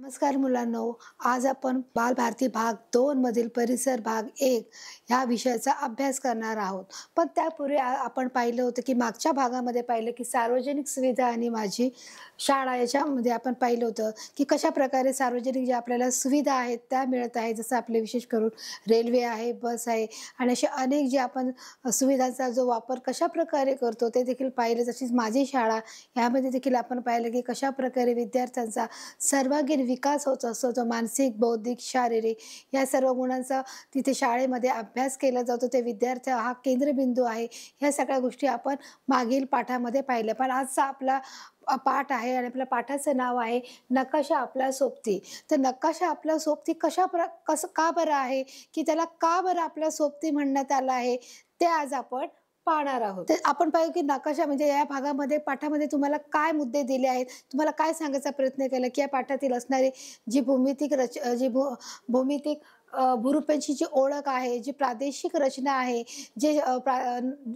नमस्कार मुलांनो, आज आपण बालभारती भाग 2 मधील परिसर भाग 1 ह्या विषयाचा अभ्यास करणार आहोत. पण त्यापूर्वी आपण पाहिलं होतं की मागच्या भागामध्ये पाहिलं की सार्वजनिक सुविधा आणि माझी शाळा याच्यामध्ये आपण पाहिलं होतं की कशा प्रकारे सार्वजनिक ज्या आपल्याला सुविधा आहेत त्या मिळत आहेत. जसं आपले विशेष करून रेल्वे आहे, बस आहे आणि असे अनेक जे आपण सुविधांचा जो वापर कशा प्रकारे करतो ते देखील पाहिलं. तशीच माझी शाळा यामध्ये देखील आपण पाहिलं की कशा प्रकारे विद्यार्थ्यांचा सर्वांगीण विकास होत असतो. तो मानसिक, बौद्धिक, शारीरिक या सर्व गुणांचा तिथे शाळेमध्ये अभ्यास केला जातो. ते विद्यार्थी हा केंद्रबिंदू आहे. ह्या सगळ्या गोष्टी आपण मागील पाठामध्ये पाहिल्या. पण आजचा आपला पाठ आहे आणि आपल्या पाठाचं नाव आहे नकाशा आपल्या सोबती. तर नकाशा आपल्या सोबती का बरं आहे, की त्याला का बरं आपल्या सोबती म्हणण्यात आलं आहे ते आज आपण पाहणार आहोत. तर आपण पाहू की नकाशा म्हणजे या भागामध्ये पाठामध्ये तुम्हाला काय मुद्दे दिले आहेत, तुम्हाला काय सांगायचा प्रयत्न केला की या पाठातील असणारी जी भूमितिक भूरूपांची जी ओळख आहे, जी प्रादेशिक रचना आहे, जे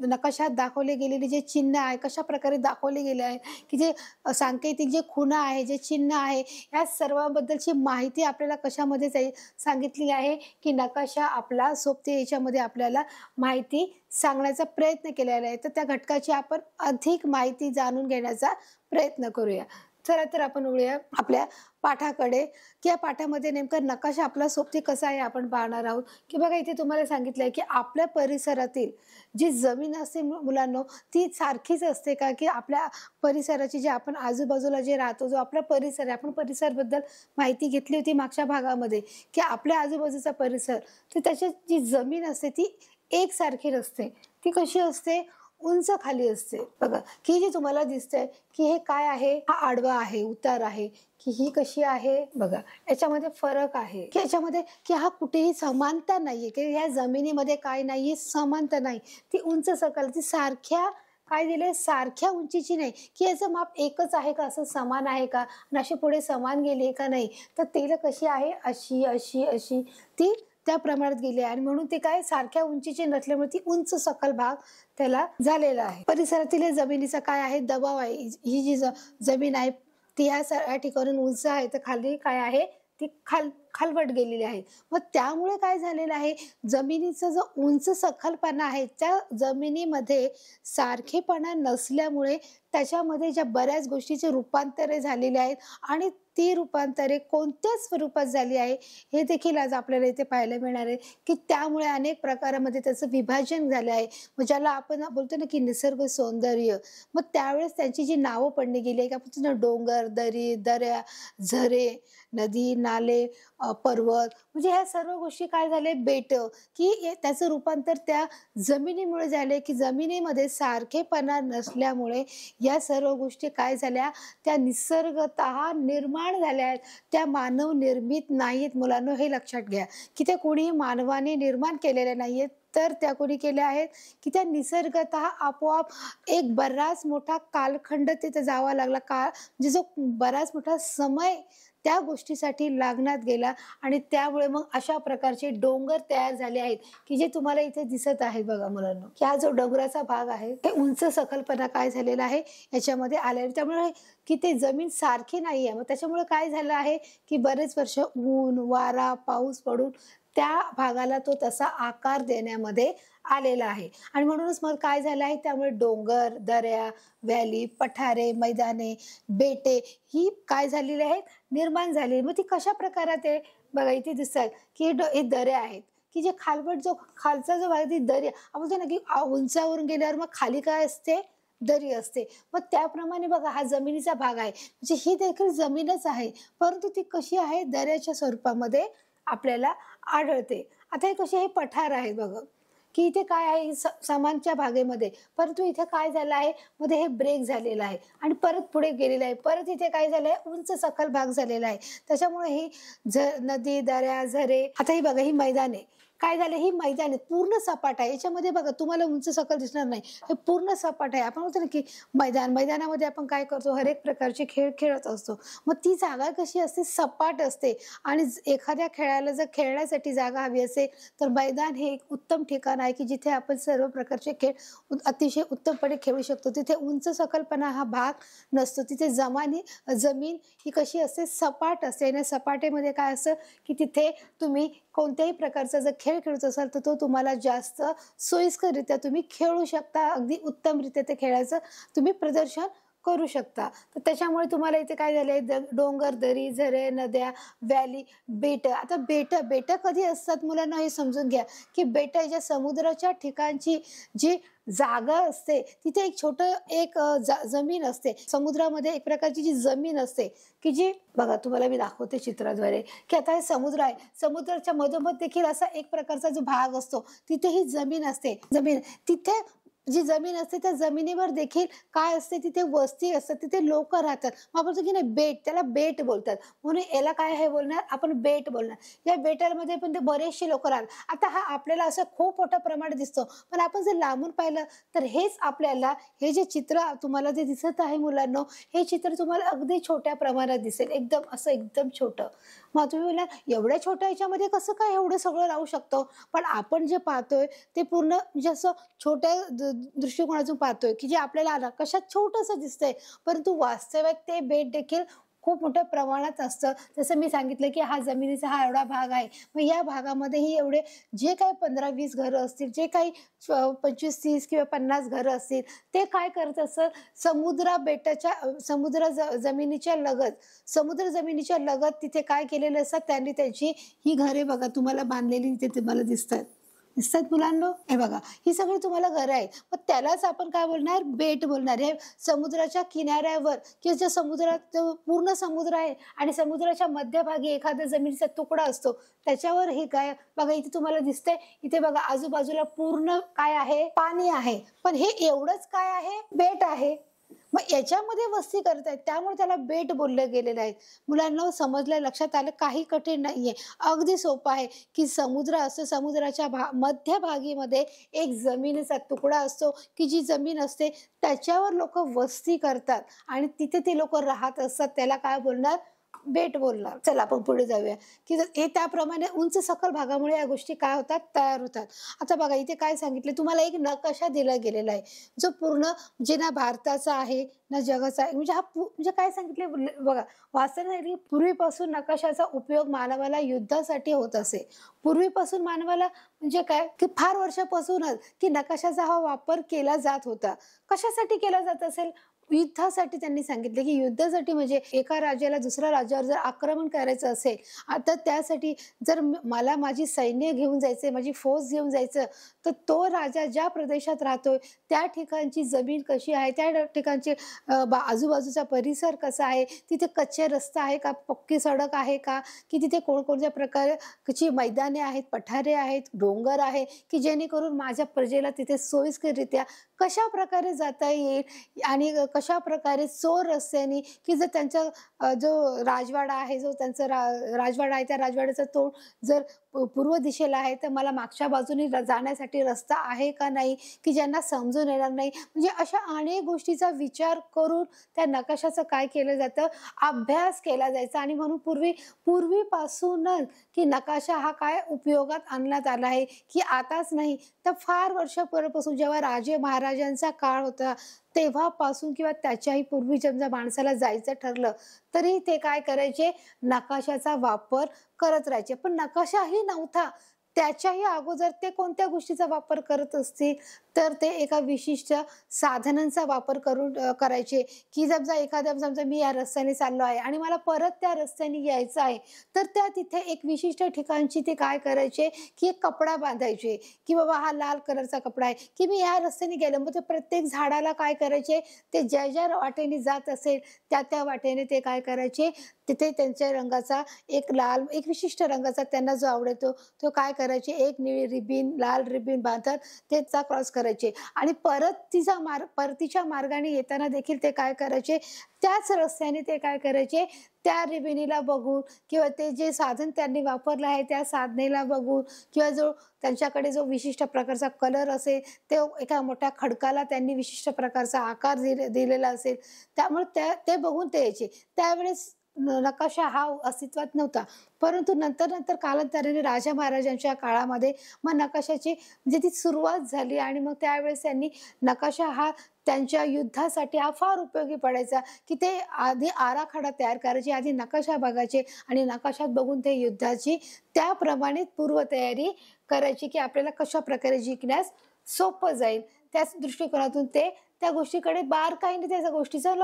नकाशात दाखवले गेलेले जे चिन्ह आहे, कशा प्रकारे दाखवले गेले आहे, की जे सांकेतिक जे खुणा आहे, जे चिन्ह आहे, या सर्वांबद्दलची माहिती आपल्याला कशामध्ये सांगितलेली आहे की नकाशा आपला सोबती याच्यामध्ये आपल्याला माहिती सांगण्याचा प्रयत्न केलेला आहे. तर त्या घटकाची आपण अधिक माहिती जाणून घेण्याचा प्रयत्न करूया. चला तर आपण वळूया आपल्या पाठाकडे की या पाठामध्ये नेमकं नकाशा आपला सोबती कसा आहे आपण पाहणार आहोत. की बघा इथे तुम्हाला सांगितलंय की आपल्या परिसरातील जी जमीन असते मुलांनो ती सारखीच असते का, की आपल्या परिसराची जे आपण आजूबाजूला जे राहतो जो आपला परिसर आहे, आपण परिसरबद्दल माहिती घेतली होती मागच्या भागामध्ये की आपल्या आजूबाजूचा परिसर तर त्याची जी जमीन असते ती एकसारखी नसते. ती कशी असते, उंच खाली असते. बघा की जी तुम्हाला दिसतंय की हे काय आहे, हा आडवा आहे, उतार आहे, की ही कशी आहे बघा याच्यामध्ये फरक आहे की याच्यामध्ये की हा कुठेही समानता नाहीये की या जमिनीमध्ये काय नाहीये, समानता नाही. ती उंच सकल ती सारख्या काय दिले सारख्या उंचीची नाही की याचं माप एकच आहे का, असं समान आहे का आणि अशी पुढे समान गेली का नाही. तर तेल कशी आहे अशी अशी अशी ती त्या प्रमाणात गेली आहे आणि म्हणून ते काय सारख्या उंचीची नसल्यामुळे ती उंच सकल भाग त्याला झालेला आहे. परिसरातील जमिनीचा काय आहे दबाव आहे. ही जी जमीन आहे ती या ठिकाणून उंच आहे तर खाली काय आहे ती खालवट गेलेली आहे. मग त्यामुळे काय झालेलं आहे जमिनीचा जो उंच सखलपणा आहे त्या जमिनीमध्ये सारखेपणा नसल्यामुळे त्याच्यामध्ये ज्या बऱ्याच गोष्टीचे रूपांतरे झालेले आहेत आणि ती रूपांतरे कोणत्या स्वरूपात झाली आहे हे देखील आज आपल्याला इथे पाहायला मिळणार आहे की त्यामुळे अनेक प्रकारामध्ये त्याचं विभाजन झालं आहे. मग ज्याला आपण बोलतो ना की निसर्ग सौंदर्य, मग त्यावेळेस त्यांची जी नावं पडली गेली आहे की आपण डोंगर, दरी, दऱ्या, झरे, नदी, नाले, पर्वत म्हणजे ह्या सर्व गोष्टी काय झाले बेट की त्याचं रूपांतर त्या जमिनीमुळे झाले की जमिनीमध्ये सारखेपणा नसल्यामुळे या सर्व गोष्टी काय झाल्या त्या निसर्गतः निर्माण झाल्या आहेत. त्या मानव निर्मित नाहीत मुलांनो, हे लक्षात घ्या की ते कोणी मानवाने निर्माण केलेल्या नाहीयेत तर त्या कोणी केल्या आहेत की त्या निसर्गतः आपोआप एक बराच मोठा कालखंड तिथे जावा लागला म्हणजे जो बराच मोठा समय त्या गोष्टीसाठी लागण्यात गेला आणि त्यामुळे मग अशा प्रकारचे डोंगर तयार झाले आहेत की जे तुम्हाला इथे दिसत आहेत. बघा मुलांनो की हा जो डोंगराचा भाग आहे ते उंच सकलपणा काय झालेला आहे याच्यामध्ये आले त्यामुळे की ते जमीन सारखी नाही आहे. मग त्याच्यामुळे काय झालं आहे की बरेच वर्ष ऊन, वारा, पाऊस पडून त्या भागाला तो तसा आकार देण्यामध्ये आलेला आहे आणि म्हणूनच मग काय झालं आहे त्यामुळे डोंगर, दऱ्या, व्हॅली, पठारे, मैदाने, बेटे ही काय झालेली आहेत निर्माण झाली. मग ती कशा प्रकारात आहे बघा इथे दिसतात की हे दऱ्या आहेत की जे खालवट जो खालचा जो भाग ती दरी आपण बोलतो ना की उंचावरून गेल्यावर मग खाली काय असते दरी असते. मग त्याप्रमाणे बघा हा जमिनीचा भाग आहे म्हणजे ही देखील जमीनच आहे परंतु ती कशी आहे दऱ्याच्या स्वरूपामध्ये आपल्याला आढळते. आता हे कसे हे पठार आहेत बघा की इथे काय आहे समानच्या भागेमध्ये परंतु इथे काय झालं आहे मध्ये हे ब्रेक झालेलं आहे आणि परत पुढे गेलेलं आहे. परत इथे काय झालं आहे उंच सखल भाग झालेला आहे. त्याच्यामुळे ही नदी, दऱ्या, झरे आता ही बघा ही मैदाने काय झालं, ही मैदान आहे पूर्ण सपाट आहे. याच्यामध्ये बघा तुम्हाला उंच सकल दिसणार नाही. हे पूर्ण सपाट आहे. आपण म्हणतो ना, की मैदानामध्ये आपण काय करतो, हर एक प्रकारचे खेळ खेळत असतो. मग ती जागा कशी असते, सपाट असते. आणि एखाद्या खेळाला जर खेळण्यासाठी जागा हवी असेल, तर मैदान हे एक उत्तम ठिकाण आहे, की जिथे आपण सर्व प्रकारचे खेळ अतिशय उत्तमपणे खेळू शकतो. तिथे उंच सकलपणा हा भाग नसतो. तिथे जमीन ही कशी असते, सपाट असते. आणि सपाटेमध्ये काय असतं, की तिथे तुम्ही कोणत्याही प्रकारचा जर खेळ खेळत असाल, तर तो तुम्हाला जास्त सोयीस्कररित्या तुम्ही खेळू शकता. अगदी उत्तमरित्या ते खेळाचं तुम्ही प्रदर्शन करू शकता. तर त्याच्यामुळे तुम्हाला इथे काय झालंय, डोंगर, दरी, झरे, नद्या, व्हॅली, बेटं. आता बेटं कधी असतात मुलांना हे समजून घ्या, की बेटं ज्या समुद्राच्या ठिकाणची जी जागा असते, तिथे एक छोटं एक जमीन असते. समुद्रामध्ये एक प्रकारची जी जमीन असते, की जी बघा तुम्हाला मी दाखवते चित्राद्वारे, की आता हे समुद्र आहे. समुद्राच्या मधोमध देखील असा एक प्रकारचा जो भाग असतो, तिथे ही जमीन असते. तिथे जी जमीन असते त्या जमिनीवर देखील काय असते, तिथे वस्ती असतात, तिथे लोक राहतात. मग आपण म्हणतो की नाही बेट, त्याला बेट बोलतात. म्हणून याला काय आहे बोलणार, आपण बेट बोलणार. या बेटांमध्ये पण ते बरेचसे लोक राहतात. आता हा आपल्याला असं खूप मोठ्या प्रमाणात दिसतो, पण आपण जर लांबून पाहिलं तर हेच आपल्याला, हे जे चित्र तुम्हाला जे दिसत आहे मुलांनो, हे चित्र तुम्हाला अगदी छोट्या प्रमाणात दिसेल, एकदम छोटं. मग तुम्ही बोलला एवढ्या छोट्या ह्याच्यामध्ये कसं काय एवढं सगळं राहू शकतो, पण आपण जे पाहतोय ते पूर्ण म्हणजे असं छोट्या दृष्टिकोनातून पाहतोय, की जे आपल्याला नकाशात छोटंसं दिसतंय, परंतु वास्तविक ते बेट देखील खूप मोठ्या प्रमाणात असतं. जसं मी सांगितलं, की हा जमिनीचा हा एवढा भाग आहे. मग या भागामध्येही एवढे जे काही 15-20 घरं असतील, जे काही 25-30 किंवा 50 घरं असतील, ते काय करत असतं, समुद्र जमिनीच्या लगत तिथे काय केलेलं असतं, त्यांनी त्यांची ही घरे बघा तुम्हाला बांधलेली इथे तुम्हाला दिसतात मुलांनो, हे बघा ही सगळी तुम्हाला घरं आहेत. मग त्यालाच आपण काय बोलणार, बेट बोलणार. हे समुद्राच्या किनाऱ्यावर किंवा ज्या समुद्रात पूर्ण समुद्र आहे आणि समुद्राच्या मध्यभागी एखादा जमिनीचा तुकडा असतो, त्याच्यावर हे काय बघा इथे तुम्हाला दिसतंय, इथे बघा आजूबाजूला पूर्ण काय आहे, पाणी आहे. पण हे एवढंच काय आहे, बेट आहे. मग याच्यामध्ये वस्ती करतायत, त्यामुळे त्याला बेट बोललं गेलेलं आहे. मुलांना समजलं, लक्षात आलं, काही कठीण नाहीये, अगदी सोपं आहे. की समुद्र असतो, समुद्राच्या मध्यभागीमध्ये एक जमिनीचा तुकडा असतो, की जी जमीन असते त्याच्यावर लोक वस्ती करतात आणि तिथे ते लोक राहत असतात. त्याला काय बोलणार, बेट बोलणार. चला आपण पुढे जाऊया, की हे त्याप्रमाणे उंच सखल भागामुळे या गोष्टी काय होतात, तयार होतात. आता बघा इथे काय सांगितले, तुम्हाला एक नकाशा दिला गेलेला आहे, जो पूर्ण जे ना भारताचा आहे ना जगाचा आहे. म्हणजे म्हणजे काय सांगितले बघा, वाचण्यासाठी पूर्वीपासून नकाशाचा उपयोग मानवाला युद्धासाठी होत असे. पूर्वीपासून मानवाला म्हणजे काय, की फार वर्षापासूनच की नकाशाचा हा वापर केला जात होता. कशासाठी केला जात असेल, युद्धासाठी. त्यांनी सांगितले की युद्धासाठी, म्हणजे एका राजाला दुसऱ्या राज्यावर जर आक्रमण करायचं असेल, आता त्यासाठी जर मला माझी सैन्य घेऊन जायचे, माझी फौज घेऊन जायचं, तर तो राजा ज्या प्रदेशात राहतोय त्या ठिकाणची जमीन कशी आहे, त्या ठिकाणचे आजूबाजूचा परिसर कसा आहे, तिथे कच्चे रस्ता आहे का, पक्की सडक आहे का, की तिथे कोणकोणत्या प्रकारची मैदाने आहेत, पठारे आहेत, डोंगर आहे, की जेणेकरून माझ्या प्रजेला तिथे सोयीस्कररित्या कशा प्रकारे जाता येईल आणि कशा प्रकारे चोर रस्त्याने, की जर त्यांचा जो राजवाडा आहे, जो त्यांचा राजवाडा आहे, त्या राजवाड्याचा तोड जर पूर्व दिशेला आहे, तर मला मागच्या बाजूने जाण्यासाठी रस्ता आहे का नाही, की ज्यांना समजून येणार नाही. म्हणजे अशा अनेक गोष्टीचा विचार करून त्या नकाशाचं काय केलं जातं, अभ्यास केला जायचा. आणि म्हणून पूर्वीपासूनच की नकाशा हा काय उपयोगात आणण्यात आला आहे, की आताच नाही तर फार वर्षापूर्वीपासून, जेव्हा राजे महाराजांचा काळ होता तेव्हापासून किंवा त्याच्याही पूर्वी जेव्हा माणसाला जायचं ठरलं तरी ते काय करायचे, नकाशाचा वापर करत राहायचे. पण नकाशाही नव्हता त्याच्याही अगोदर ते कोणत्या गोष्टीचा वापर करत असतील, तर ते एका विशिष्ट साधनांचा वापर करायचे. की समजा मी या रस्त्याने चाललो आहे आणि मला परत त्या रस्त्याने यायचं आहे, तर त्या तिथे एक विशिष्ट ठिकाणची ते काय करायचे, की एक कपडा बांधायचे, की बाबा हा लाल कलरचा कपडा आहे, की मी या रस्त्याने गेलो. मग ते प्रत्येक झाडाला काय करायचे, ते ज्या ज्या वाटेने जात असेल त्या त्या वाटेने ते काय करायचे, तिथे त्यांच्या रंगाचा एक लाल, एक विशिष्ट रंगाचा त्यांना जो आवडतो तो काय करायचे, एक निळी रिबीन, लाल रिबीन बांधतात त्याचा क्रॉस करायचे आणि परतीच्या मार्गाने येताना देखील ते काय करायचे, त्याच रस्त्याने ते काय करायचे, त्या रिबिनीला बघून किंवा ते जे साधन त्यांनी वापरलं आहे त्या साधनेला बघून किंवा त्यांच्याकडे जो विशिष्ट प्रकारचा कलर असेल, ते एका मोठ्या खडकाला त्यांनी विशिष्ट प्रकारचा आकार दिलेला असेल, त्यामुळे ते बघून ते यायचे. त्यावेळेस नकाशा हा अस्तित्वात नव्हता. परंतु नंतर कालांतराने राजा महाराजांच्या काळामध्ये मग नकाशाची म्हणजे ती सुरुवात झाली आणि मग त्यावेळेस त्यांनी नकाशा हा त्यांच्या युद्धासाठी हा फार उपयोगी पडायचा, की ते आधी आराखडा तयार करायचे, आधी नकाशा बघायचे आणि नकाशात बघून ते युद्धाची त्याप्रमाणे पूर्वतयारी करायची, की आपल्याला कशा प्रकारे जिंकण्यास सोपं जाईल. त्याच दृष्टिकोनातून ते त्या गोष्टीकडे बारकाईने त्या गोष्टीचं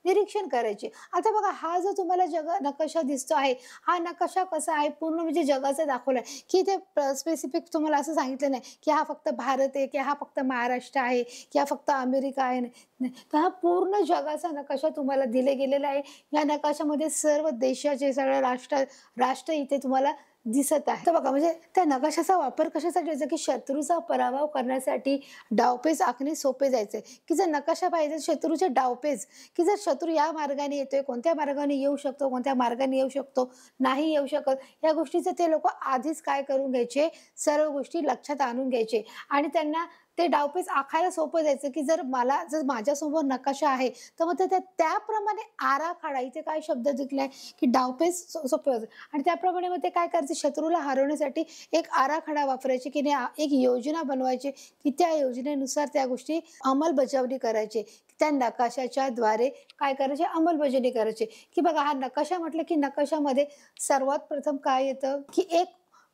निरीक्षण करायचे. आता बघा हा जो तुम्हाला नकाशा दिसतो आहे, हा नकाशा कसा आहे पूर्ण म्हणजे जगाचा दाखवला आहे, की ते स्पेसिफिक तुम्हाला असं सांगितलं नाही, की हा फक्त भारत आहे, की हा फक्त महाराष्ट्र आहे, की हा फक्त अमेरिका आहे. नाही, तर हा पूर्ण जगाचा नकाशा तुम्हाला दिले गेलेला आहे. या नकाशामध्ये सर्व देशाचे सगळे राष्ट्र इथे तुम्हाला दिसत आहे. तर बघा म्हणजे त्या नकाशाचा वापर कशासाठी व्हायचा, की शत्रूचा पराभव करण्यासाठी डावपेच आखणे सोपे जायचे, की जर नकाशा पाहिजे शत्रूचे डावपेच, की जर शत्रू या मार्गाने येतोय, कोणत्या मार्गाने येऊ शकतो, कोणत्या मार्गाने येऊ शकतो, नाही येऊ शकत, या गोष्टीचं ते लोक आधीच काय करून घ्यायचे, सर्व गोष्टी लक्षात आणून घ्यायचे आणि त्यांना ते डावपेच आखायला सोपं जायचं, की जर माझ्यासमोर नकाशा आहे तर मग त्याप्रमाणे आराखडा, इथे काय शब्द दिलाय की डावपेच सोपे होतं आणि त्याप्रमाणे मग ते काय करायचे, शत्रूला हरवण्यासाठी एक आराखडा वापरायचे, की एक योजना बनवायची, की त्या योजनेनुसार त्या गोष्टी अंमलबजावणी करायचे. त्या नकाशाच्या द्वारे काय करायचे, अंमलबजावणी करायचे. की बघा हा नकाशा म्हटलं की नकाशामध्ये सर्वात प्रथम काय येतं, की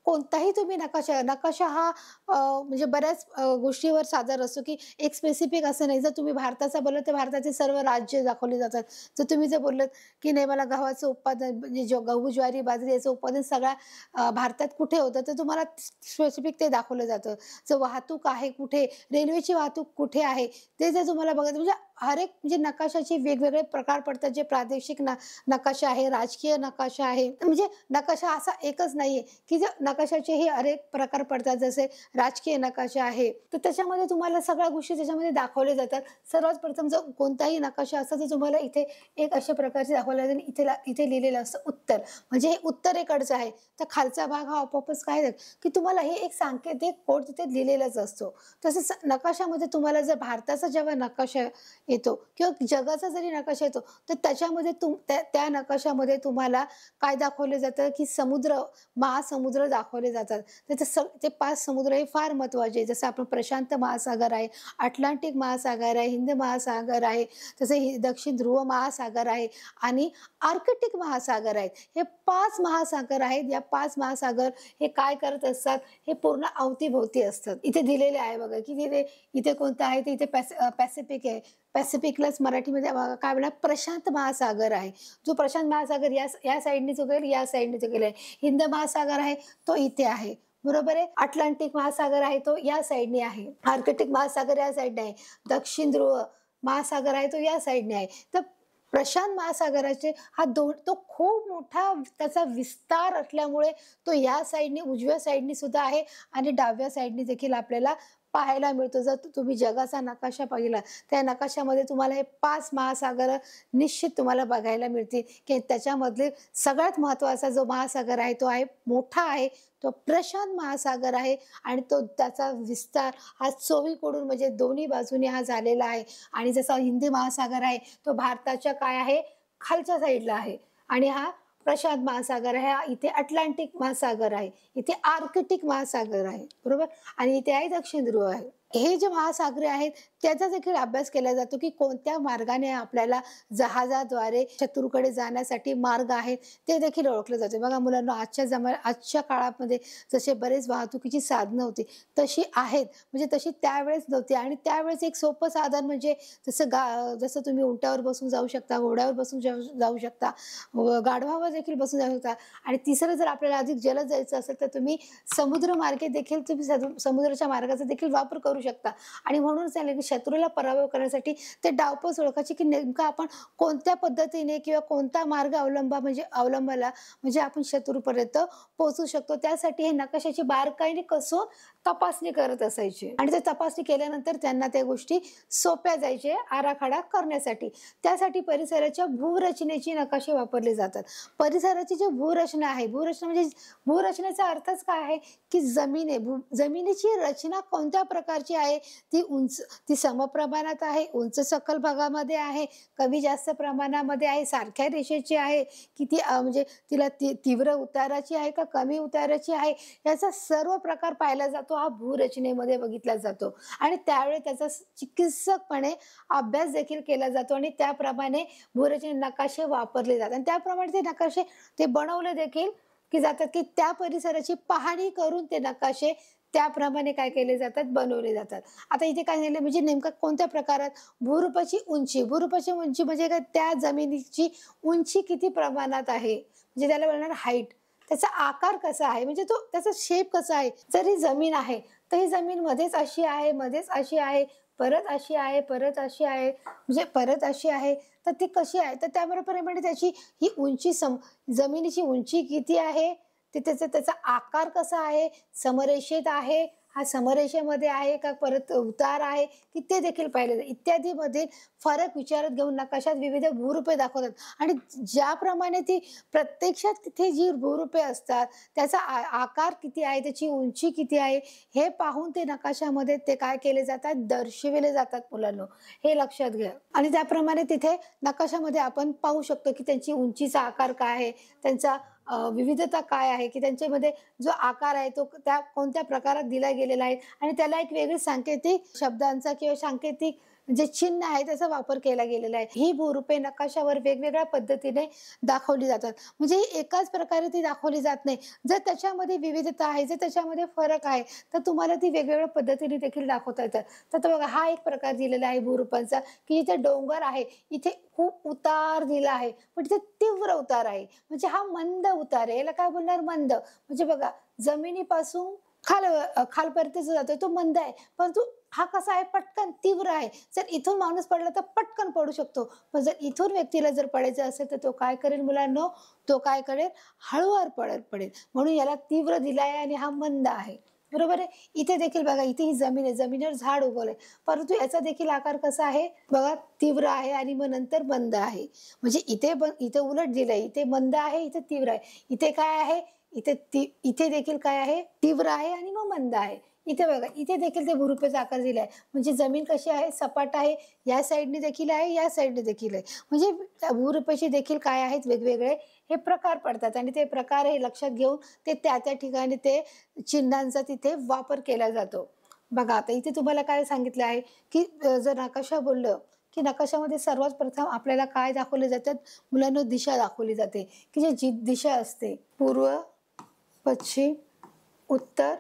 कोणताही तुम्ही नकाशा हा म्हणजे बऱ्याच गोष्टीवर सादर असतो, की एक स्पेसिफिक असं नाही. जर तुम्ही भारताचा बोललात तर भारताचे सर्व राज्य दाखवले जातात. जर बोललात की नाही मला गव्हाचं उत्पादन म्हणजे गहू, ज्वारी, बाजरी याचं उत्पादन सगळ्या भारतात कुठे होतं तर तुम्हाला स्पेसिफिक ते दाखवलं जातं. जर वाहतूक आहे कुठे, रेल्वेची वाहतूक कुठे आहे ते जर तुम्हाला बघायचं म्हणजे हर एक म्हणजे नकाशाचे वेगवेगळे प्रकार पडतात. जे प्रादेशिक नकाशा आहे, राजकीय नकाशा आहे, म्हणजे नकाशा असा एकच नाहीये, की जे नकाशाचे हे अनेक प्रकार पडतात. जसे राजकीय नकाशा आहे तर त्याच्यामध्ये तुम्हाला सगळ्या गोष्टी त्याच्यामध्ये दाखवल्या जातात. सर्वात प्रथम जर कोणताही नकाशा असता तर तुम्हाला इथे एक अशा प्रकारचे दाखवले जाते. इथे लिहिलेलं असतं उत्तर, म्हणजे हे उत्तरेकडचं आहे. तर खालचा भाग हा आपोआपच काय की तुम्हाला हे एक सांकेतिक कोड तिथे लिहिलेलाच असतो. तसंच नकाशामध्ये तुम्हाला जर भारताचा जेव्हा नकाशा येतो किंवा जगाचा जरी नकाशा येतो तर त्याच्यामध्ये त्या नकाशामध्ये तुम्हाला काय दाखवलं जातं, की महासमुद्र दाखवले जातात. ते 5 समुद्र हे फार महत्त्वाचे आहे. जसं आपण प्रशांत महासागर आहे, अटलांटिक महासागर आहे, हिंद महासागर आहे, तसे दक्षिण ध्रुव महासागर आहे आणि आर्कटिक महासागर आहेत. हे 5 महासागर आहेत. या 5 महासागर हे काय करत असतात, हे पूर्ण अवतीभोवती असतात. इथे दिलेले आहे बघा, की इथे कोणतं आहे, तर इथे पॅसिफिक आहे. पॅसिफिकलाच मराठीमध्ये काय म्हणा प्रशांत महासागर आहे. जो प्रशांत महासागर या साईडनेच वगैरे या साईडनेच गेलाय. हिंद महासागर आहे तो इथे आहे, बरोबर आहे. अटलांटिक महासागर आहे तो या साईडने आहे. आर्कटिक महासागर या साईडने आहे. दक्षिण ध्रुव महासागर आहे तो या साईडने आहे. तर प्रशांत महासागराचे तो खूप मोठा त्याचा विस्तार असल्यामुळे तो या साईडने उजव्या साईडने सुद्धा आहे आणि डाव्या साईडने देखील आपल्याला पाहायला मिळतो. जर तुम्ही जगाचा नकाशा पाहिला त्या नकाशामध्ये तुम्हाला हे 5 महासागर निश्चित तुम्हाला बघायला मिळतील, की त्याच्यामधले सगळ्यात महत्त्वाचा जो महासागर आहे तो मोठा आहे, तो प्रशांत महासागर आहे आणि त्याचा विस्तार हा चोहीकडून म्हणजे दोन्ही बाजूने हा झालेला आहे. आणि जसा हिंदी महासागर आहे तो भारताच्या काय आहे खालच्या साईडला आहे आणि हा प्रशांत महासागर आहे, इथे अटलांटिक महासागर आहे, इथे आर्कटिक महासागर आहे, बरोबर, आणि इथे आहे दक्षिण ध्रुव आहे. हे जे महासागरे आहेत त्याचा देखील अभ्यास केला जातो, की कोणत्या मार्गाने आपल्याला जहाजाद्वारे शत्रूकडे जाण्यासाठी मार्ग आहेत ते देखील ओळखले जाते. बघा मुलांना आजच्या काळामध्ये जसे बरेच वाहतुकीची साधनं होती तशी आहेत, म्हणजे तशी त्यावेळेस नव्हती. आणि त्यावेळेस एक सोपं साधन म्हणजे जसं तुम्ही उंटावर बसून जाऊ शकता, घोड्यावर बसून जाऊ शकता, गाढवावर देखील बसून जाऊ शकता. आणि तिसरं जर आपल्याला अधिक जलद जायचं असेल तर तुम्ही समुद्रमार्गे देखील तुम्ही समुद्राच्या मार्गाचा देखील वापर करू वापरू शकता. आणि म्हणूनच आहे की शत्रूला पराभव करण्यासाठी ते डावपेच ओळखायची, की नेमकं आपण कोणत्या पद्धतीने किंवा कोणता मार्ग अवलंबला म्हणजे आपण शत्रूपर्यंत पोहोचू शकतो. त्यासाठी हे नकाशाची बारकाईने कसून तपासणी करत असायचे आणि ते तपासणी केल्यानंतर त्यांना त्या गोष्टी सोप्या जायचे आराखडा करण्यासाठी. त्यासाठी परिसराच्या भूरचनेची नकाशे वापरले जातात. परिसराची जी भूरचना आहे, भूरचनेचा अर्थच काय आहे, की जमिनीची रचना कोणत्या प्रकारची आहे, ती समप्रमाणात आहे, उंच सखल भागामध्ये आहे, कमी जास्त प्रमाणामध्ये आहे, सारख्या रेषेची आहे, की ती म्हणजे तिला तीव्र उताराची आहे का कमी उताराची आहे, याचा सर्व प्रकार पाहिला जातो, हा भूरचनेमध्ये बघितला जातो. आणि त्यावेळी त्याचा चिकित्सकपणे अभ्यास देखील केला जातो आणि त्याप्रमाणे भूरचने नकाशे वापरले जातात आणि त्याप्रमाणे ते नकाशे ते बनवले देखील की जातात, की त्या परिसराची पाहणी करून ते नकाशे त्याप्रमाणे काय केले जातात, बनवले जातात. आता इथे काय झालं म्हणजे नेमकं कोणत्या प्रकारात भूरूपाची उंची म्हणजे काय, त्या जमिनीची उंची किती प्रमाणात आहे म्हणजे त्याला बोलणार हाईट. त्याचा आकार कसा आहे म्हणजे तो त्याचा शेप कसा आहे. जरी जमीन आहे तर ही जमीन मध्येच अशी आहे, मध्येच अशी आहे, परत अशी आहे, परत अशी आहे, म्हणजे परत अशी आहे, तर ती कशी आहे, तर त्याप्रमाणे त्याची ही उंची जमिनीची उंची किती आहे, ते त्याचा आकार कसा आहे, समरेषेत आहे, हा समरेषेमध्ये आहे का परत उतार आहे की ते देखील पाहिले जाते. इत्यादीमध्ये फरक विचारात घेऊन नकाशात विविध भूरूपे दाखवतात आणि ज्याप्रमाणे ती प्रत्यक्षात तिथे जी भूरूपे असतात त्याचा आकार किती आहे, त्याची उंची किती आहे, हे पाहून ते नकाशामध्ये ते काय केले जातात, दर्शविले जातात मुलांनो, हे लक्षात घ्या. आणि त्याप्रमाणे तिथे नकाशामध्ये आपण पाहू शकतो की त्यांची उंचीचा आकार काय आहे, त्यांचा विविधता काय आहे, की त्यांच्यामध्ये जो आकार आहे तो त्या कोणत्या प्रकारात दिला गेलेला आहे आणि त्याला एक वेगळी सांकेतिक शब्दांचा किंवा सांकेतिक जे चिन्ह आहे त्याचा वापर केला गेलेला आहे. ही भूरूपे नकाशावर वेगवेगळ्या पद्धतीने दाखवली जातात. म्हणजे एकाच प्रकारे ती दाखवली जात नाही. जर त्याच्यामध्ये विविधता आहे, जर त्याच्यामध्ये फरक आहे, तर तुम्हाला ती वेगवेगळ्या पद्धतीने देखील दाखवता येतात. तर बघा हा एक प्रकार दिलेला आहे भूरूपांचा, की इथे डोंगर आहे, इथे खूप उतार दिला आहे, पण इथे तीव्र उतार आहे. म्हणजे हा मंद उतार आहे. याला काय बोलणार, मंद. म्हणजे बघा जमिनीपासून खालपर्यंत जो जातोय तो मंद आहे, परंतु हा कसा आहे, पटकन तीव्र आहे. जर इथून माणूस पडला तर पटकन पडू शकतो, पण जर इथून व्यक्तीला जर पडायचं असेल तर तो काय करेल मुलांनो, तो काय करेल, हळूवार पडेल. म्हणून याला तीव्र दिलाय आणि हा मंद आहे. बरोबर आहे. इथे देखील बघा, इथे ही जमीन आहे, जमिनीवर झाड उगवलंय, परंतु याचा देखील आकार कसा आहे बघा, तीव्र आहे आणि मग नंतर मंद आहे. म्हणजे इथे उलट दिलंय, इथे मंद आहे, इथे तीव्र आहे. इथे काय आहे, इथे देखील काय आहे, तीव्र आहे आणि मग मंद आहे. इथे बघा, इथे देखील ते भूरूपेचा आकार दिलाय. म्हणजे जमीन कशी आहे, सपाट आहे, या साईडने देखील आहे, या साईडने देखील आहे. म्हणजे त्या भूरूपेचे देखील काय आहेत, वेगवेगळे हे प्रकार पडतात आणि ते प्रकार हे लक्षात घेऊन ते त्या ठिकाणी ते चिन्हांचा तिथे वापर केला जातो. बघा आता इथे तुम्हाला काय सांगितलं आहे, की जर नकाशा बोललं की नकाशामध्ये सर्वात प्रथम आपल्याला काय दाखवले जातात मुलांना, दिशा दाखवली जाते, की जी दिशा असते पूर्व, पश्चिम, उत्तर,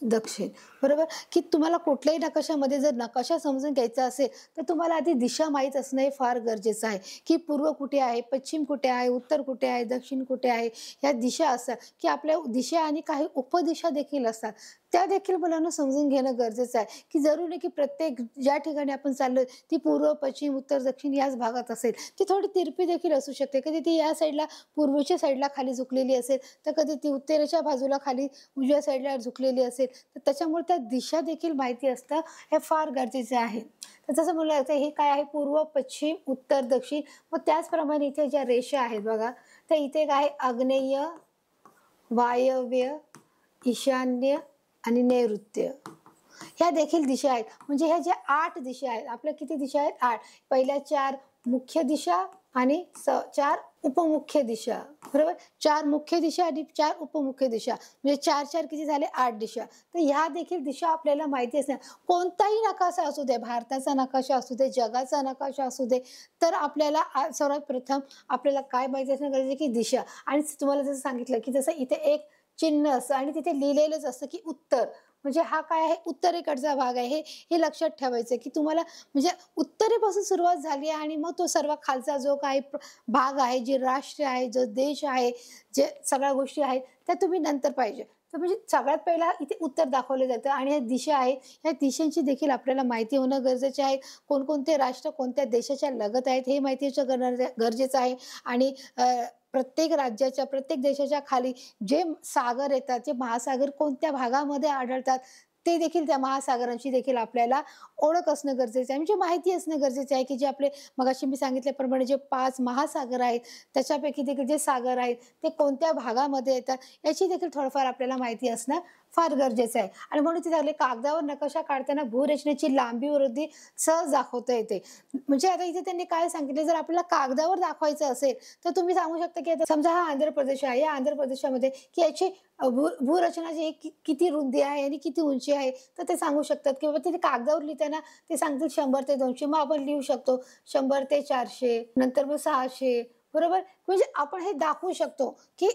दक्षिण. बरोबर, की तुम्हाला कुठल्याही नकाशामध्ये जर नकाशा समजून घ्यायचा असेल तर तुम्हाला आधी दिशा माहीत असणं हे फार गरजेचं आहे, की पूर्व कुठे आहे, पश्चिम कुठे आहे, उत्तर कुठे आहे, दक्षिण कुठे आहे. ह्या दिशा असतात, की आपल्या दिशा आणि काही उपदिशा देखील असतात, त्या देखील मुलांना समजून घेणं गरजेचं आहे. की जरुरी नाही की प्रत्येक ज्या ठिकाणी आपण चाललोय ती पूर्व, पश्चिम, उत्तर, दक्षिण याच भागात असेल. ती थोडी तिरपी देखील असू शकते. कधी ती या साईडला पूर्वेच्या साईडला खाली झुकलेली असेल, तर कधी ती उत्तरेच्या बाजूला खाली उजव्या साईडला झुकलेली असेल. तर त्याच्यामुळे त्या दिशा देखील माहिती असतं, हे फार गरजेचे आहे. तर जसं म्हणलं जातं हे काय आहे, पूर्व, पश्चिम, उत्तर, दक्षिण. मग त्याचप्रमाणे इथे ज्या रेषा आहेत बघा, तर इथे काय, आग्नेय, वायव्य, ईशान्य आणि नैऋत्य, ह्या देखील दिशा आहेत. म्हणजे ह्या ज्या 8 दिशा आहेत, आपल्या किती दिशा आहेत, 8. पहिल्या 4 मुख्य दिशा आणि 4 उपमुख्य दिशा. बरोबर, 4 मुख्य दिशा आणि 4 उपमुख्य दिशा, म्हणजे 4 किती झाले, 8 दिशा. तर ह्या देखील दिशा आपल्याला माहिती असणार. कोणताही नकाशा असू दे, भारताचा नकाशा असू दे, जगाचा नकाशा असू दे, तर आपल्याला सर्वात प्रथम आपल्याला काय माहिती असणं गरजेचं, की दिशा. आणि तुम्हाला जसं सांगितलं की जसं इथे एक चिन्ह असतं आणि तिथे लिहिलेलंच असतं की उत्तर, म्हणजे हा काय आहे, उत्तरेकडचा भाग आहे. हे लक्षात ठेवायचं की तुम्हाला म्हणजे उत्तरेपासून सुरुवात झाली आहे आणि मग तो सर्व खालचा जो काही भाग आहे, जे राष्ट्र आहे, जो देश आहे, जे सगळ्या गोष्टी आहेत त्या तुम्ही नंतर पाहिजे. तर म्हणजे सगळ्यात पहिला इथे उत्तर दाखवलं जातं आणि ह्या दिशा आहेत, ह्या दिशांची देखील आपल्याला माहिती होणं गरजेचे आहे. कोणकोणते राष्ट्र कोणत्या देशाच्या लगत आहेत हे माहिती असणं गरजेचं आहे. आणि प्रत्येक राज्याच्या, प्रत्येक देशाच्या खाली जे सागर येतात, जे महासागर कोणत्या भागामध्ये आढळतात, ते देखील त्या महासागरांची देखील आपल्याला ओळख असणं गरजेचं आहे. म्हणजे माहिती असणं गरजेचं आहे, की जे आपले मगाशी मी सांगितल्याप्रमाणे जे 5 महासागर आहेत, त्याच्यापैकी देखील जे सागर आहेत, ते कोणत्या भागामध्ये येतात, याची देखील थोडंफार आपल्याला माहिती असणं फार गरजेचं आहे. आणि म्हणून ते झाले कागदावर नकाशा काढताना भूरचनेची लांबी वृद्धी सहज दाखवता येते. म्हणजे आता इथे त्यांनी काय सांगितलं, जर आपल्याला कागदावर दाखवायचं असेल, तर तुम्ही सांगू शकता, की आता समजा हा आंध्र प्रदेश आहे. या आंध्र प्रदेशामध्ये की याची भूरचना जी किती रुंदी आहे आणि किती उंची आहे, तर ते सांगू शकतात किंवा ते कागदावर लिहिताना ते सांगतील 100 ते 200. मग आपण लिहू शकतो 100 ते 400, नंतर मग 600, बरोबर? म्हणजे आपण हे दाखवू शकतो, की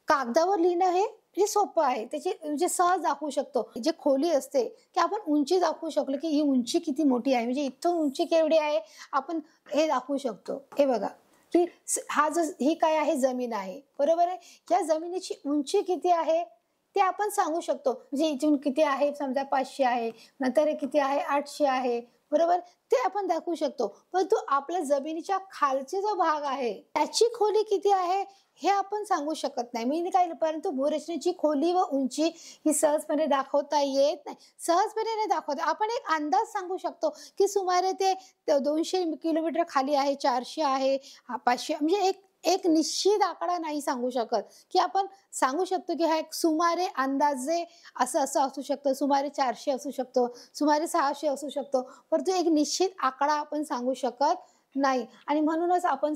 कागदावर लिहिणं हे म्हणजे सोपं आहे. त्याची म्हणजे सहज दाखवू शकतो. जे खोली असते, की आपण उंची दाखवू शकलो, की ही उंची किती मोठी आहे. म्हणजे इथून उंची केवढी आहे, आपण हे दाखवू शकतो. हे बघा, की हा जो ही काय आहे, जमीन आहे, बरोबर आहे. या जमिनीची उंची किती आहे ते आपण सांगू शकतो. म्हणजे इथून किती आहे, समजा 500 आहे, नंतर हे किती आहे 800 आहे, बरोबर. ते आपण दाखवू शकतो. परंतु आपल्या जमिनीच्या खालचा जो भाग आहे त्याची खोली किती आहे हे आपण सांगू शकत नाही. मी काय, परंतु भूरचनेची खोली व उंची ही सहजपणे दाखवता येत नाही. सहजपणे नाही दाखवता. आपण एक अंदाज सांगू शकतो, की सुमारे ते 200 किलोमीटर खाली आहे, 400 आहे, 500. म्हणजे एक एक निश्चित आकडा नाही सांगू शकत, की आपण सांगू शकतो, की हा एक सुमारे अंदाजे असं असू शकतं, सुमारे 400 असू शकतो, सुमारे 600 असू शकतो. परंतु एक निश्चित आकडा आपण सांगू शकत नाही. आणि म्हणूनच आपण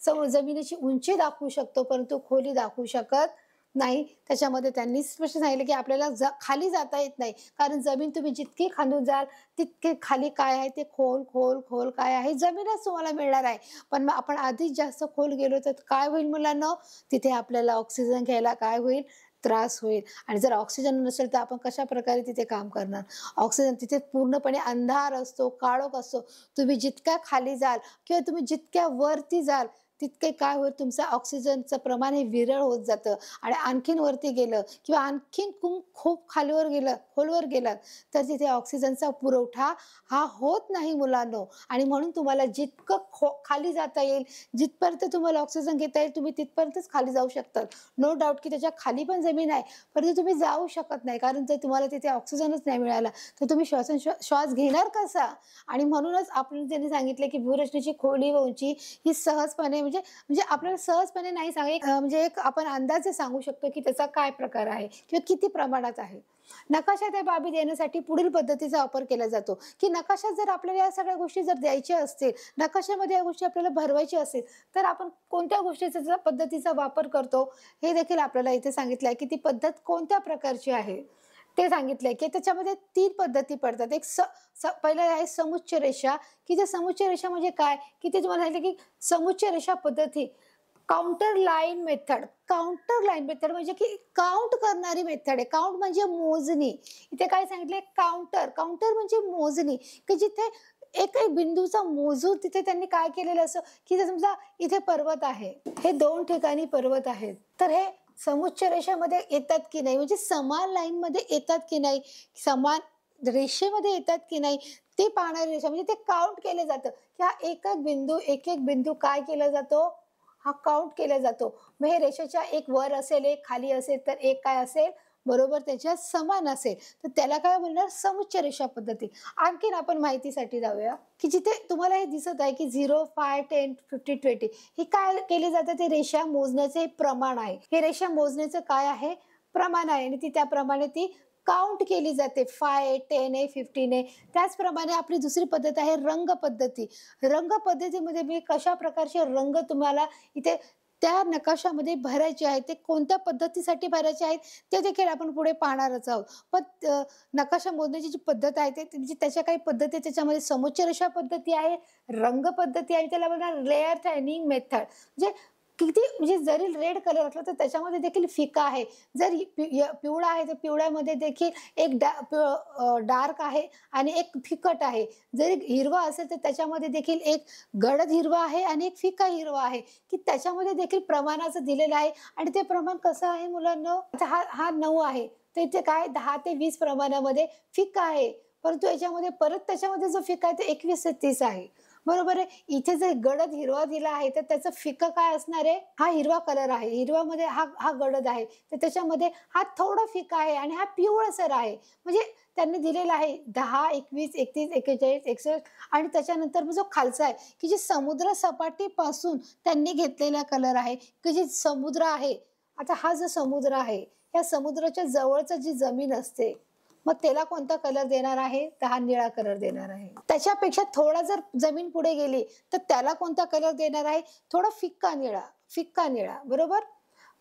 जमिनीची उंची दाखवू शकतो, परंतु खोली दाखवू शकत नाही. त्याच्यामध्ये त्यांनी स्पष्ट सांगितलं, की आपल्याला खाली जाता येत नाही. कारण जमीन तुम्ही जितकी खांदून जाल, तितके खाली काय आहे ते खोल, खोल, खोल काय आहे जमीनच तुम्हाला मिळणार आहे. पण मग आपण आधीच जास्त खोल गेलो तर काय होईल मुलांनो? तिथे आपल्याला ऑक्सिजन घ्यायला काय होईल? त्रास होईल. आणि जर ऑक्सिजन नसेल तर आपण कशाप्रकारे तिथे काम करणार? ऑक्सिजन तिथे पूर्णपणे अंधार असतो, काळोख असतो. तुम्ही जितक्या खाली जाल किंवा तुम्ही जितक्या वरती जाल, तितके काय होईल, तुमचं ऑक्सिजनचं प्रमाण हे विरळ होत जातं. आणि आणखीन वरती गेलं किंवा आणखीन खूप खालीवर गेलं, खोलवर गेलात, तर तिथे ऑक्सिजनचा पुरवठा हा होत नाही मुलांनो. आणि म्हणून तुम्हाला जितकं खाली जाता येईल, जिथपर्यंत तुम्हाला ऑक्सिजन घेता येईल, तुम्ही तिथपर्यंतच खाली जाऊ शकतात. नो डाऊट की त्याच्या खाली पण जमीन आहे, परंतु तुम्ही जाऊ शकत नाही. कारण जर तुम्हाला तिथे ऑक्सिजनच नाही मिळाला, तर तुम्ही श्वास घेणार कसा? आणि म्हणूनच आपण त्यांनी सांगितलं, की भूरचनेची खोली व उंची ही सहजपणे म्हणजे म्हणजे आपल्याला सहजपणे नाही म्हणजे एक आपण अंदाजे सांगू शकतो, की त्याचा काय प्रकार आहे किंवा किती प्रमाणात आहे. नकाशात या बाबी देण्यासाठी पुढील पद्धतीचा वापर केला जातो, की नकाशात जर आपल्याला या सगळ्या गोष्टी जर द्यायच्या असतील, नकाशामध्ये या गोष्टी आपल्याला भरवायच्या असेल, तर आपण कोणत्या गोष्टीचा पद्धतीचा वापर करतो हे देखील आपल्याला इथे सांगितलं आहे, की ती पद्धत कोणत्या प्रकारची आहे ते सांगितलंय. की त्याच्यामध्ये 3 पद्धती पडतात. एक पहिलं आहे समुच्च रेषा, की जे समुच्च रेषा म्हणजे काय, की ते तुम्हाला सांगितलं, की समुच्च रेषा पद्धती counter line method. Counter line method म्हणजे की काउंट करणारी मेथड आहे. काउंट म्हणजे मोजणी. इथे काय सांगितलंय, काउंटर. काउंटर म्हणजे मोजणी, की जिथे एक एक बिंदूचा मोजून तिथे त्यांनी काय केलेलं असं, की समजा इथे पर्वत आहे, हे 2 ठिकाणी पर्वत आहेत, तर हे समुच्च रेषेमध्ये येतात की नाही, म्हणजे समान लाईन मध्ये येतात की नाही, समान रेषेमध्ये येतात की नाही, ते पाहणारी रेषा म्हणजे ते काउंट केले जातं, की हा एक एक बिंदू काय केला जातो, हा काउंट केला जातो. मग हे रेषेच्या एक वर असेल, एक खाली असेल, तर एक काय असेल, बरोबर त्याच्या समान असेल, तर त्याला काय म्हणणार, समुच्च रेषा पद्धती. आणखीन आपण माहितीसाठी जाऊया, की जिथे तुम्हाला हे दिसत आहे, की 0, 5, 10, 50, 20 हे काय केले जातं, ते रेषा मोजण्याचे प्रमाण आहे. हे रेषा मोजण्याचं काय आहे, प्रमाण आहे. आणि ती त्याप्रमाणे ती काउंट केली जाते. 5 10 आहे, 15 आहे. त्याचप्रमाणे आपली दुसरी पद्धत आहे रंग पद्धती. रंग पद्धतीमध्ये मी कशा प्रकारचे रंग तुम्हाला इथे त्या नकाशामध्ये भरायचे आहेत, ते कोणत्या पद्धतीसाठी भरायचे आहेत ते देखील आपण पुढे पाहणारच आहोत. पण नकाशा मोजण्याची जी पद्धत आहे ते म्हणजे त्याच्या काही पद्धती, त्याच्यामध्ये समुच्च रेषा पद्धती आहे, रंग पद्धती आहे, त्याला म्हणणार लेअर टायनिंग मेथड. म्हणजे किती म्हणजे जरी रेड कलर असला तर त्याच्यामध्ये देखील फिका आहे, जर पिवळा आहे तर पिवळ्यामध्ये देखील एक डार्क आहे आणि एक फिकट आहे, जरी हिरवा असेल तर त्याच्यामध्ये देखील एक गडद हिरवा आहे आणि एक फिका हिरवा आहे, की त्याच्यामध्ये देखील प्रमाणाचं दिलेलं आहे. आणि ते प्रमाण कसं आहे मुलांना, आता हा 9 आहे, तर इथे काय 10 ते 20 प्रमाणामध्ये फिक्का आहे. परंतु याच्यामध्ये परत त्याच्यामध्ये जो फिक्का आहे तो 21 ते 30 आहे. बरोबर आहे. इथे जर गडद हिरवा दिला आहे, तर त्याचं फिकं काय असणार आहे? हा हिरवा कलर आहे. हिरव्यामध्ये हा हा गडद आहे. तर त्याच्यामध्ये हा थोडा फिका आहे आणि हा पिवळसर आहे. म्हणजे त्यांनी दिलेला आहे 10, 21, 31, 41, 61 आणि त्याच्यानंतर जो खालचा आहे, की जे समुद्र सपाटीपासून त्यांनी घेतलेला कलर आहे, की जे समुद्र आहे. आता हा जो समुद्र आहे, या समुद्राच्या जवळचं जी जमीन असते, मग त्याला कोणता कलर देणार आहे? तर हा निळा कलर देणार आहे. त्याच्यापेक्षा थोडा जर जमीन पुढे गेली, तर त्याला कोणता कलर देणार आहे? थोडा फिक्का निळा, फिक्का निळा, बरोबर?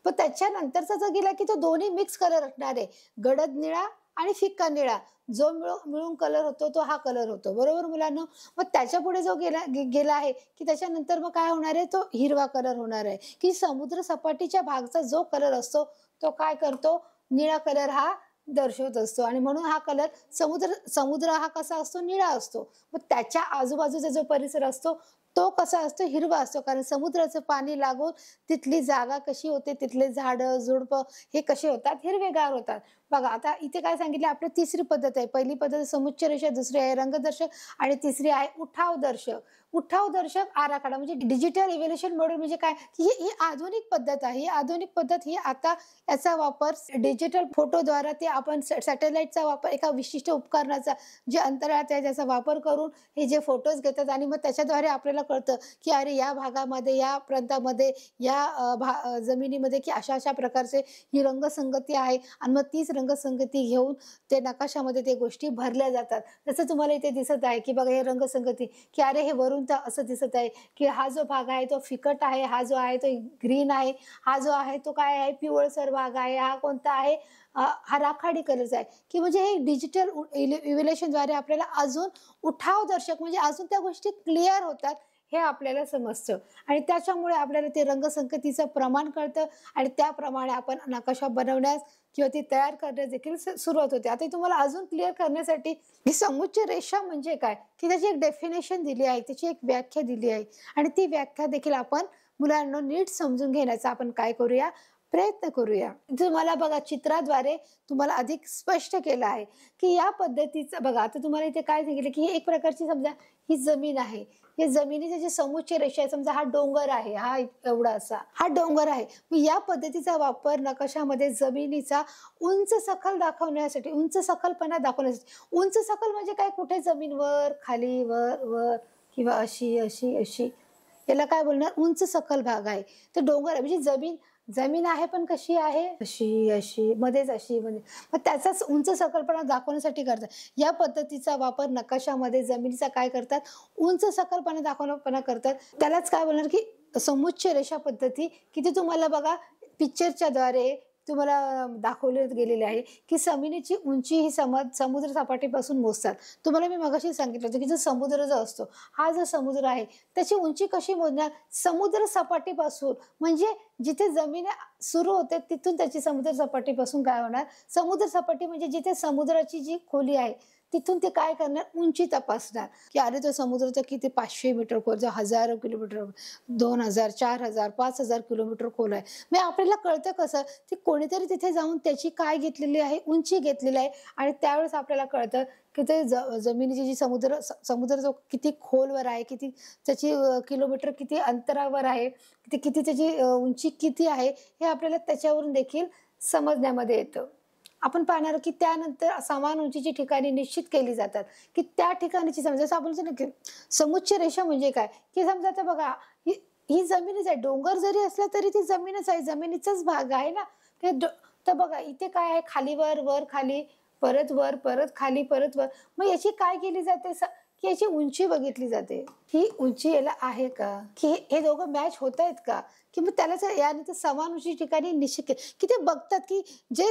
पण त्याच्यानंतरचा जर गेला, की तो दोन्ही मिक्स कलर असणार आहे. गडद निळा आणि फिक्का निळा. जो मिळून कलर होतो, तो हा कलर होतो. बरोबर मुलांनो? मग त्याच्यापुढे जो गेला आहे, की त्याच्यानंतर मग काय होणार आहे? तो हिरवा कलर होणार आहे, की समुद्र सपाटीच्या भागचा जो कलर असतो, तो काय करतो? निळा कलर हा दर्शवत असतो आणि म्हणून हा कलर समुद्र समुद्र हा कसा असतो? निळा असतो. मग त्याच्या आजूबाजूचा जो परिसर असतो तो कसा असतो? हिरवा असतो. कारण समुद्राचं पाणी लागून तिथली जागा कशी होते, तिथले झाडं, झुडपं हे कसे होतात? हिरवेगार होतात. बघा आता इथे काय सांगितले? आपली तिसरी पद्धत आहे. पहिली पद्धत समुच्च रेषा, दुसरी आहे रंगदर्शक आणि तिसरी आहे उठावदर्शक. उठावदर्शक आराखडा म्हणजे डिजिटल इव्हॅल्युएशन मॉडेल म्हणजे काय? ही ही आधुनिक पद्धत आहे. ही आधुनिक पद्धत ही आता याचा वापर डिजिटल फोटोद्वारा ते आपण सॅटेलाईटचा वापर एका विशिष्ट उपकरणाचा जे अंतराळात आहे त्याचा वापर करून हे जे फोटोज घेतात आणि मग त्याच्याद्वारे आपल्याला कळतं, की अरे या भागामध्ये, या प्रांतामध्ये, या जमिनीमध्ये की अशा-अशा प्रकारचे ही रंगसंगती आहे आणि मग तीच रंगसंगती घेऊन ते नकाशामध्ये ते गोष्टी भरल्या जातात. जसं तुम्हाला इथे दिसत आहे, की बघा हे रंगसंगती, की अरे हे वरून तर असं दिसत आहे, की हा जो भाग आहे तो फिकट आहे, हा जो आहे तो ग्रीन आहे, हा जो आहे तो काय आहे पिवळसर भाग आहे, हा कोणता आहे हा राखाडी कलरचा आहे, की म्हणजे हे डिजिटल इव्हॅल्युएशनद्वारे आपल्याला अजून उठावदर्शक म्हणजे अजून त्या गोष्टी क्लिअर होतात हे आपल्याला समजतं आणि त्याच्यामुळे आपल्याला ते रंगसंगतीचं प्रमाण कळतं आणि त्याप्रमाणे आपण नकाशा बनवण्यास किंवा ती तयार करण्यास देखील सुरुवात होते. आता तुम्हाला अजून क्लिअर करण्यासाठी ही समोच्च रेषा म्हणजे काय, की त्याची एक डेफिनेशन दिली आहे, त्याची एक व्याख्या दिली आहे आणि ती व्याख्या देखील आपण मुलांना नीट समजून घेण्याचा आपण काय करूया? प्रयत्न करूया. तुम्हाला बघा चित्राद्वारे तुम्हाला अधिक स्पष्ट केलं आहे, की या पद्धतीचं बघा आता तुम्हाला इथे काय सांगितलं, की ही एक प्रकारची समजा ही जमीन आहे. या जमिनीचे जे समोच्च रेषा आहे समजा हा डोंगर आहे, हा एवढा असा हा डोंगर आहे. मग या पद्धतीचा वापर नकाशामध्ये जमिनीचा उंच सखल दाखवण्यासाठी, उंच सखलपणा दाखवण्यासाठी. उंच सखल म्हणजे काय? कुठे जमीन वर, खाली, वर, वर किंवा अशी, अशी, अशी. याला काय बोलणार? उंच सखल भाग आहे. तर डोंगर आहे म्हणजे जमीन जमीन आहे पण कशी आहे? अशी, अशी, मध्येच अशी म्हणजे मग त्याचाच उंच सकलपणा दाखवण्यासाठी करतात. या पद्धतीचा वापर नकाशामध्ये जमिनीचा काय करतात? उंच सकलपणा दाखवण्यापणा करतात. त्यालाच काय बोलणार की समुच्च रेषा पद्धती, की ते तुम्हाला बघा पिक्चरच्या द्वारे तुम्हाला दाखवले गेलेले आहे, की जमिनीची उंची ही समुद्र सपाटीपासून मोजतात. तुम्हाला मी मगाशी सांगितलं होतं, की जो समुद्र जो असतो, हा जो समुद्र आहे, त्याची उंची कशी मोजणार? समुद्र सपाटीपासून म्हणजे जिथे जमीन सुरू होते तिथून त्याची समुद्र सपाटीपासून काय होणार? समुद्र सपाटी म्हणजे जिथे समुद्राची जी खोली आहे, तिथून ते काय करणार? उंची तपासणार, की अरे तो समुद्र तर किती 500 मीटर खोल, जो हजारो किलोमीटर, 2000, 4000, 5000 किलोमीटर खोल आहे. मग आपल्याला कळतं कसं? की कोणीतरी तिथे जाऊन त्याची काय घेतलेली आहे? उंची घेतलेली आहे आणि त्यावेळेस आपल्याला कळतं, की ते जमिनीची जी समुद्र जो किती खोलवर आहे, किती त्याची किलोमीटर किती अंतरावर आहे, किती त्याची उंची किती आहे, हे आपल्याला त्याच्यावरून देखील समजण्यामध्ये येतं. आपण पाहणार की त्यानंतर समान उंचीची ठिकाणे निश्चित केली जातात, की त्या ठिकाणीची समजा जसं आपण म्हणतो ना, की समुच्च रेषा म्हणजे काय? की समजा आता बघा ही ही जमीनच आहे. डोंगर जरी असला तरी ती जमीनच आहे. जमिनीचाच भाग आहे ना. ते तर बघा इथे काय आहे? खाली वर, वर खाली, परत वर, परत खाली, परत वर. मग याची काय केली जाते? की याची उंची बघितली जाते. ही उंची याला आहे का? की हे दोघं मॅच होतायत का? की मग त्यालाच यानंतर समान उंची ठिकाणी निश्चित की ते बघतात की जे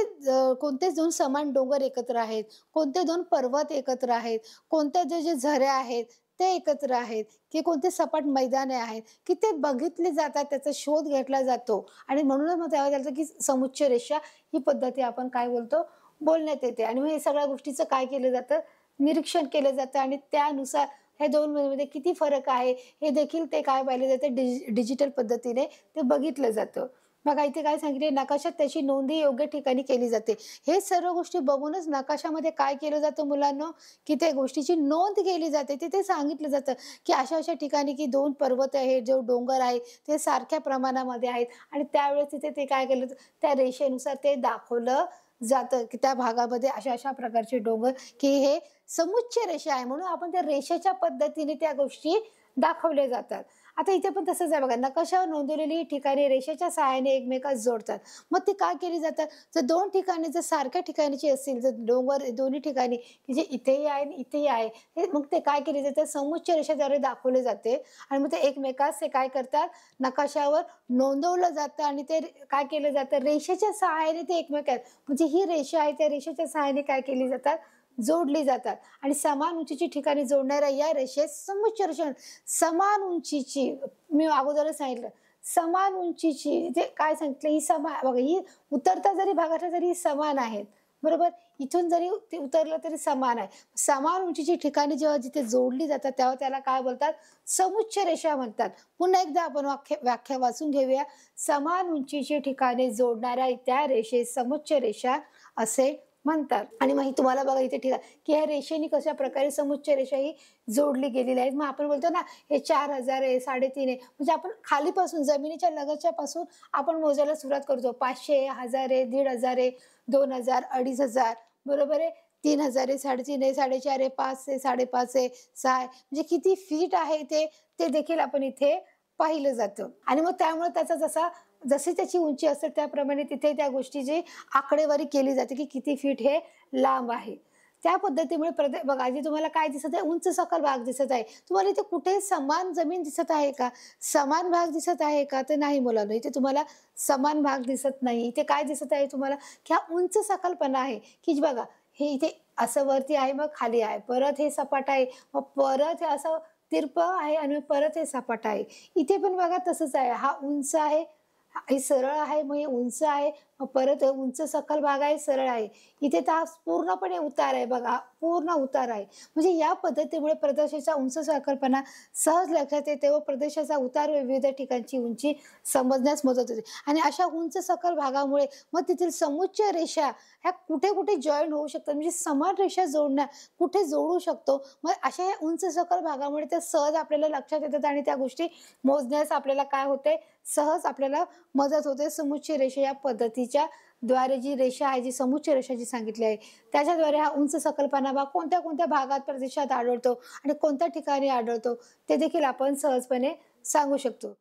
कोणते दोन समान डोंगर एकत्र आहेत, कोणते दोन पर्वत एकत्र आहेत, कोणत्या जे झऱ्या आहेत ते एकत्र आहेत, की कोणते सपाट मैदाने आहेत, की ते बघितले जातात, त्याचा शोध घेतला जातो आणि म्हणूनच मग तेव्हा त्याचं की समुच्च रेषा ही पद्धती आपण काय बोलतो? बोलण्यात येते आणि मग हे सगळ्या गोष्टीचं काय केलं जातं? निरीक्षण केलं जातं आणि त्यानुसार ह्या दोनमध्ये किती फरक आहे हे देखील ते काय पाहिलं जातं डिजिटल पद्धतीने ते बघितलं जातं. बघा इथे काय सांगितले, नकाशात त्याची नोंदही योग्य ठिकाणी केली जाते. हे सर्व गोष्टी बघूनच नकाशामध्ये काय केलं जातं मुलांनो, की त्या गोष्टीची नोंद केली जाते. तिथे सांगितलं जातं, की अशा-अशा ठिकाणी की 2 पर्वत आहे, जो डोंगर आहे, ते सारख्या प्रमाणामध्ये आहेत आणि त्यावेळेस तिथे ते काय केलं, त्या रेषेनुसार ते दाखवलं जातं, की त्या भागामध्ये अशा-अशा प्रकारचे डोंगर, की हे समुच्च रेषा आहे. म्हणून आपण त्या रेषेच्या पद्धतीने त्या गोष्टी दाखवल्या जातात. आता इथे पण तसंच आहे बघा, नकाशावर नोंदवलेली ठिकाणे रेषेच्या सहाय्याने एकमेकास जोडतात. मग ती काय केली जातात? जर 2 ठिकाणे जर सारख्या ठिकाणची असतील, जर डोंगर दोन्ही ठिकाणी की जे इथेही आहे आणि इथेही आहे, हे मग ते काय केले जाते, समुच्च रेषेद्वारे दाखवले जाते आणि मग ते एकमेकास ते काय करतात, नकाशावर नोंदवलं जातं आणि ते काय केलं जातं, रेषेच्या सहाय्याने ते एकमेकात म्हणजे ही रेषा आहे, त्या रेषेच्या सहाय्याने काय केली जातात, जोडली जातात आणि समान उंचीची ठिकाणी जोडणाऱ्या या रेषेस समुच्च रेषा. समान उंचीची, मी अगोदरच सांगितलं, समान उंचीची ते काय सांगितलं, ही समान बघा, ही उतरता जरी भागातल्या तरी समान आहेत, बरोबर. इथून जरी ते उतरलं तरी समान आहे. समान उंचीची ठिकाणी जेव्हा जिथे जोडली जातात तेव्हा त्याला काय बोलतात, समुच्च रेषा म्हणतात. पुन्हा एकदा आपण व्याख्या वाचून घेऊया. समान उंचीची ठिकाणे जोडणाऱ्या त्या रेषेस समुच्च रेषा असे म्हणतात. आणि मग तुम्हाला बघा इथे ठीक आहे, की ह्या रेषेने कशा प्रकारे समुच्च रेषा ही जोडली गेलेली आहे. मग आपण बोलतो ना, हे 4,000 आहे, 3.5 आहे, म्हणजे आपण खालीपासून जमिनीच्या लगतच्या पासून आपण मोजायला सुरुवात करतो. 500 आहे, 1000 आहे, 1,500 आहे, 2,000, 2,500, बरोबर आहे. 3,000 आहे, 3.5 आहे, 4.5 आहे, 5 आहे, 5.5 आहे, 6 आहे. म्हणजे किती फीट आहे ते देखील आपण इथे पाहिलं जातं. आणि मग त्यामुळे त्याचा जशी त्याची उंची असते त्याप्रमाणे तिथे त्या गोष्टीची आकडेवारी केली जाते, की किती फीट हे लांब आहे. त्या पद्धतीमुळे बघा इथे तुम्हाला काय दिसत आहे, उंच सकल भाग दिसत आहे. तुम्हाला इथे कुठे समान जमीन दिसत आहे का? समान भाग दिसत आहे का? तर नाही मुलांनो, इथे तुम्हाला समान भाग दिसत नाही. इथे काय दिसत आहे तुम्हाला, की हा उंच सकलपणा आहे, की बघा हे इथे असं वरती आहे, मग खाली आहे, परत हे सपाट आहे, मग परत हे असं तिरपं आहे आणि मग परत हे सपाट आहे. इथे पण बघा तसंच आहे. हा उंच आहे, हे सरळ आहे, मग हे उंच आहे, मग परत हे उंच सखल भाग आहे, सरळ आहे. इथे तर हा पूर्णपणे उतार आहे बघा, पूर्ण उतार आहे. म्हणजे या पद्धतीमुळे प्रदेशाचा उंच सकलपणा सहज लक्षात येते व प्रदेशाचा उतार व विविध ठिकाणची उंची समजण्यास मदत होते. आणि अशा उंच सकल भागामुळे मग तेथील समुच्च रेषा ह्या कुठे-कुठे जॉईन होऊ शकतात, म्हणजे समान रेषा कुठे जोडू शकतो. मग अशा या उंच सकल भागामुळे ते सहज आपल्याला लक्षात येतात आणि त्या गोष्टी मोजण्यास आपल्याला काय होते, सहज आपल्याला मदत होते. समुच्च रेषा या पद्धतीच्या द्वारे जी रेषा आहे, जी समुच्च रेषा जी सांगितली आहे, त्याच्याद्वारे हा उंच सकलपणा भाग कोणत्या-कोणत्या भागात प्रदेशात आढळतो आणि कोणत्या ठिकाणी आढळतो, ते देखील आपण सहजपणे सांगू शकतो.